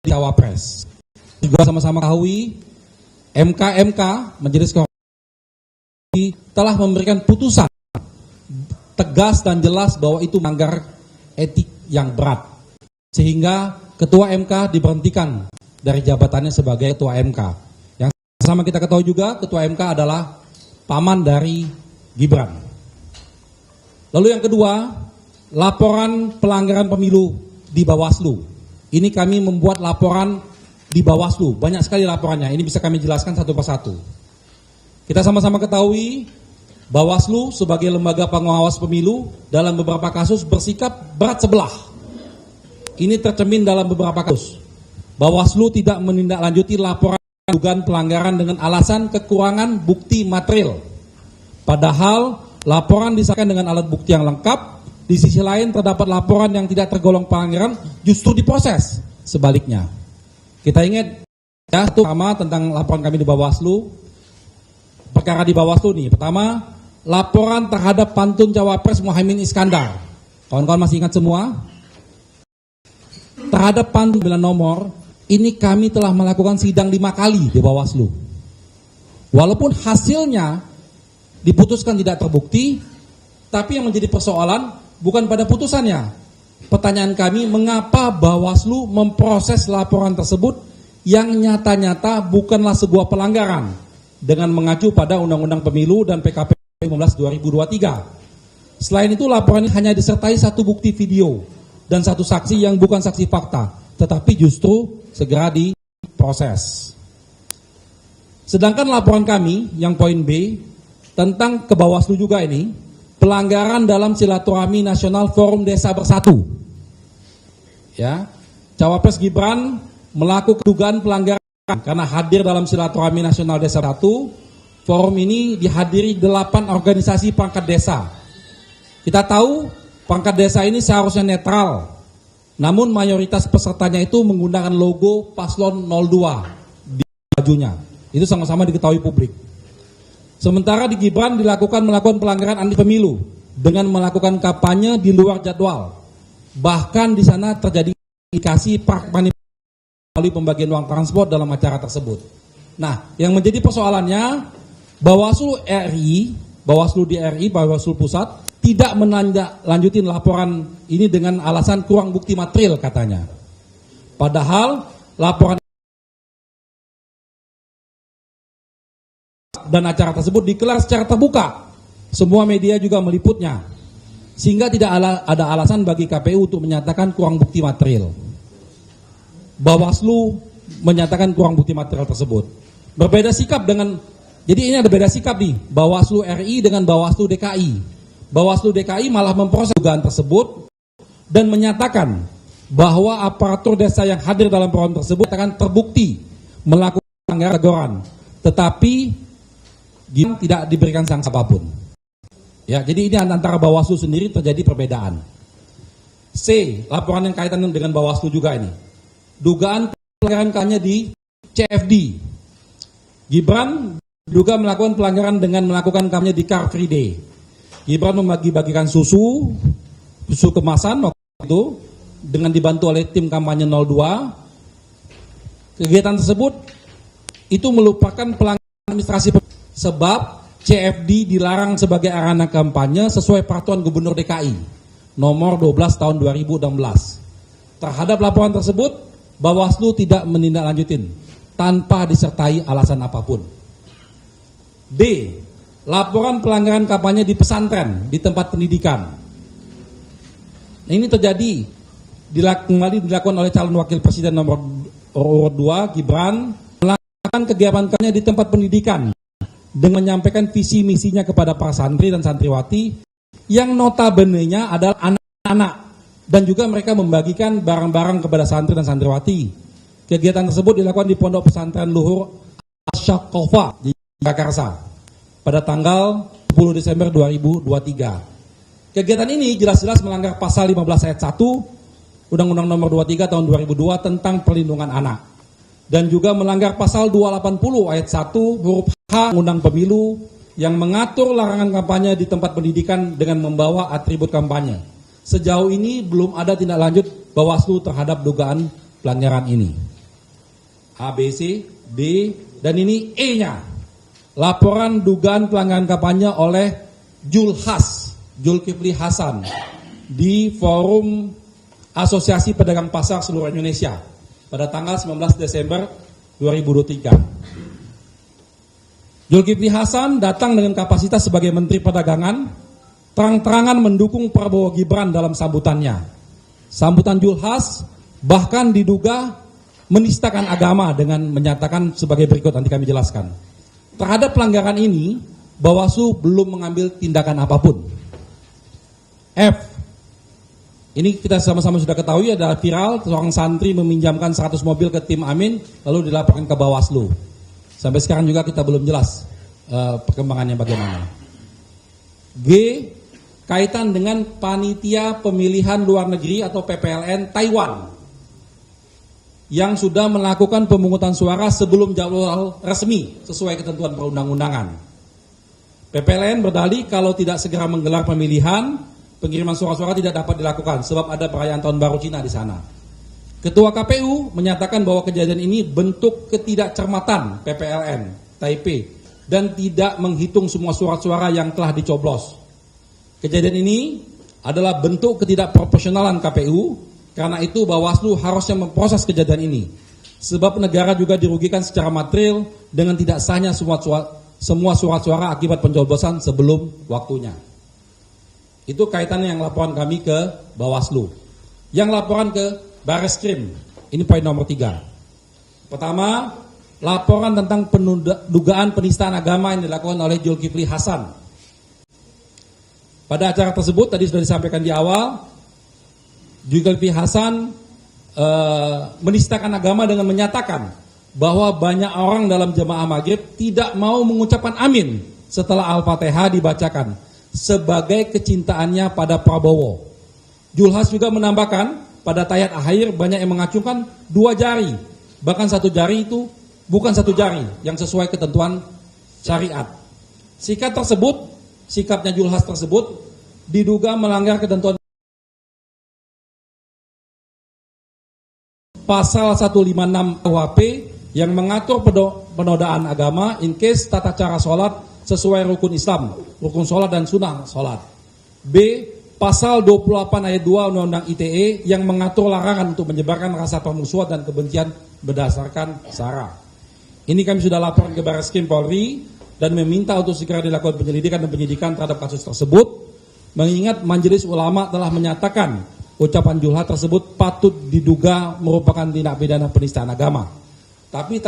Cawapres. Juga sama-sama ketahui, MK Majelis Kehormatan telah memberikan putusan tegas dan jelas bahwa itu melanggar etik yang berat, sehingga Ketua MK diberhentikan dari jabatannya sebagai Ketua MK. Yang sama kita ketahui juga, Ketua MK adalah paman dari Gibran. Lalu yang kedua, laporan pelanggaran pemilu di Bawaslu. Ini kami membuat laporan di Bawaslu, banyak sekali laporannya. Ini bisa kami jelaskan satu persatu. Kita sama-sama ketahui, Bawaslu sebagai lembaga pengawas pemilu dalam beberapa kasus bersikap berat sebelah. Ini tercermin dalam beberapa kasus. Bawaslu tidak menindaklanjuti laporan dugaan pelanggaran dengan alasan kekurangan bukti material. Padahal laporan disahkan dengan alat bukti yang lengkap. Di sisi lain terdapat laporan yang tidak tergolong pelanggaran justru diproses. Sebaliknya, kita ingat ya, pertama tentang laporan kami di Bawaslu. Perkara di Bawaslu nih, pertama, laporan terhadap pantun Cawapres Muhaimin Iskandar. Kawan-kawan masih ingat semua? Terhadap pantun 9 nomor, ini kami telah melakukan sidang 5 kali di Bawaslu. Walaupun hasilnya diputuskan tidak terbukti, tapi yang menjadi persoalan bukan pada putusannya. Pertanyaan kami, mengapa Bawaslu memproses laporan tersebut yang nyata-nyata bukanlah sebuah pelanggaran dengan mengacu pada Undang-Undang Pemilu dan PKP 15/2023. Selain itu, laporan ini hanya disertai satu bukti video dan satu saksi yang bukan saksi fakta, tetapi justru segera diproses. Sedangkan laporan kami yang poin B tentang ke Bawaslu juga ini, pelanggaran dalam silaturahmi nasional Forum Desa Bersatu. Ya, Cawapres Gibran melakukan dugaan pelanggaran karena hadir dalam silaturahmi nasional Desa Bersatu. Forum ini dihadiri 8 organisasi perangkat desa. Kita tahu perangkat desa ini seharusnya netral, namun mayoritas pesertanya itu menggunakan logo paslon 02 di bajunya. Itu sama-sama diketahui publik. Sementara di Gibran melakukan pelanggaran anti pemilu dengan melakukan kampanye di luar jadwal. Bahkan di sana terjadi indikasi manipulasi melalui pembagian uang transport dalam acara tersebut. Nah, yang menjadi persoalannya, Bawaslu Pusat tidak menindaklanjuti laporan ini dengan alasan kurang bukti material katanya. Padahal laporan dan acara tersebut digelar secara terbuka. Semua media juga meliputnya. Sehingga tidak ada alasan bagi KPU untuk menyatakan kurang bukti material. Bawaslu menyatakan kurang bukti material tersebut. Berbeda sikap dengan, jadi ini ada beda sikap nih, Bawaslu RI dengan Bawaslu DKI. Bawaslu DKI malah memproses dugaan tersebut dan menyatakan bahwa aparatur desa yang hadir dalam forum tersebut akan terbukti melakukan pelanggaran, tetapi tidak diberikan sanksi apapun. Ya, jadi ini antara Bawaslu sendiri terjadi perbedaan. C, laporan yang kaitan dengan Bawaslu juga ini. Dugaan pelanggaran kampanye di CFD. Gibran juga melakukan pelanggaran dengan melakukan kampanye di Car Free Day. Gibran membagi-bagikan susu kemasan waktu itu dengan dibantu oleh tim kampanye 02. Kegiatan tersebut itu merupakan pelanggaran administrasi sebab CFD dilarang sebagai arena kampanye sesuai peraturan Gubernur DKI nomor 12 tahun 2016. Terhadap laporan tersebut, Bawaslu tidak menindaklanjutin tanpa disertai alasan apapun. D. Laporan pelanggaran kampanye di pesantren di tempat pendidikan. Ini terjadi kembali dilakukan oleh calon wakil presiden nomor urut 2 Gibran melakukan kegiatan kampanye di tempat pendidikan dengan menyampaikan visi misinya kepada para santri dan santriwati yang notabene-nya adalah anak-anak, dan juga mereka membagikan barang-barang kepada santri dan santriwati. Kegiatan tersebut dilakukan di Pondok Pesantren Luhur Asyakofa di Jakarta pada tanggal 10 Desember 2023. Kegiatan ini jelas-jelas melanggar pasal 15 ayat 1 Undang-Undang nomor 23 tahun 2002 tentang perlindungan anak, dan juga melanggar pasal 280 ayat 1 huruf H Undang Pemilu yang mengatur larangan kampanye di tempat pendidikan dengan membawa atribut kampanye. Sejauh ini belum ada tindak lanjut Bawaslu terhadap dugaan pelanggaran ini. A, B, C, D, dan ini E-nya. Laporan dugaan pelanggaran kampanye oleh Zulkifli Hasan di Forum Asosiasi Pedagang Pasar Seluruh Indonesia pada tanggal 19 Desember 2023. Zulkifli Hasan datang dengan kapasitas sebagai Menteri Perdagangan, terang-terangan mendukung Prabowo Gibran dalam sambutannya. Sambutan Zulhas bahkan diduga menistakan agama dengan menyatakan sebagai berikut, nanti kami jelaskan. Terhadap pelanggaran ini, Bawaslu belum mengambil tindakan apapun. F. Ini kita sama-sama sudah ketahui, adalah viral, seorang santri meminjamkan 100 mobil ke tim Amin, lalu dilaporkan ke Bawaslu. Sampai sekarang juga kita belum jelas perkembangannya bagaimana. G. Kaitan dengan Panitia Pemilihan Luar Negeri atau PPLN Taiwan yang sudah melakukan pemungutan suara sebelum jadwal resmi sesuai ketentuan perundang-undangan. PPLN berdalih kalau tidak segera menggelar pemilihan, pengiriman suara-suara tidak dapat dilakukan sebab ada perayaan Tahun Baru Cina di sana. Ketua KPU menyatakan bahwa kejadian ini bentuk ketidakcermatan PPLN Taipei dan tidak menghitung semua surat-suara yang telah dicoblos. Kejadian ini adalah bentuk ketidakprofesionalan KPU. Karena itu Bawaslu harusnya memproses kejadian ini. Sebab negara juga dirugikan secara material dengan tidak sahnya semua surat suara akibat pencoblosan sebelum waktunya. Itu kaitannya yang laporan kami ke Bawaslu. Yang laporan ke Bareskrim, ini poin nomor 3. Pertama, laporan tentang dugaan penistaan agama yang dilakukan oleh Zulkifli Hasan. Pada acara tersebut tadi sudah disampaikan di awal, Zulkifli Hasan menistakan agama dengan menyatakan bahwa banyak orang dalam jemaah maghrib tidak mau mengucapkan amin setelah Al-Fatihah dibacakan sebagai kecintaannya pada Prabowo. Zulhas juga menambahkan pada tayat akhir banyak yang mengacungkan 2 jari, bahkan 1 jari itu bukan 1 jari yang sesuai ketentuan syariat. Sikapnya Zulhas tersebut diduga melanggar ketentuan Pasal 156 KUHP yang mengatur penodaan agama in case tata cara sholat sesuai rukun Islam, rukun sholat dan sunnah sholat. B. Pasal 28 ayat 2 Undang-Undang ITE yang mengatur larangan untuk menyebarkan rasa permusuhan dan kebencian berdasarkan sara. Ini kami sudah laporan ke Bareskrim Polri dan meminta untuk segera dilakukan penyelidikan dan penyidikan terhadap kasus tersebut, mengingat Majelis Ulama telah menyatakan ucapan Zulhas tersebut patut diduga merupakan tindak pidana penistaan agama. Tapi